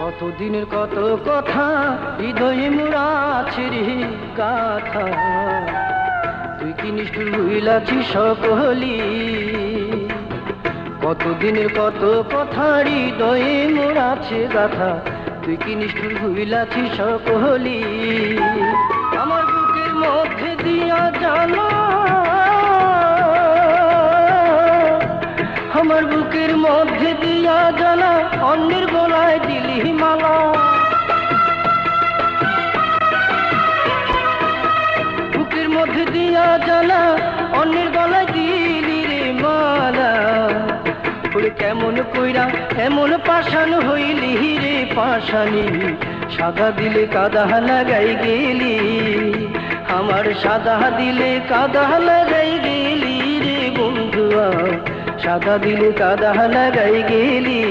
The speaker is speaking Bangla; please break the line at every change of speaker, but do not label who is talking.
কতদিনের কত কথা হৃদয়ে মোরা আছে রে গাথা, তুই কি নিষ্ঠুর হইলাছিস সকলি। কতদিনের কত কথা হৃদয়ে মোরা আছে গাথা, তুই কি নিষ্ঠুর হইলাছিস সকলি। আমার বুকের মধ্যে দিয়া জানা, আমার বুকের মধ্যে দিয়া জানা, অন্যের গলায় দিলি মালা। বুকের মধ্যে দিয়া জানা, অন্যের গলায় দিলি রে মালা। ওরে কেমন কইরা এমন পাষাণ হইলি রে পাষাণী, সাদা দিলে কাদা লাগাই গেলি। আমার সাদা দিলে কাদা লাগাই গেলি রে বন্ধুয়া, সাদা দিলে কাদা লাগাই গেলি।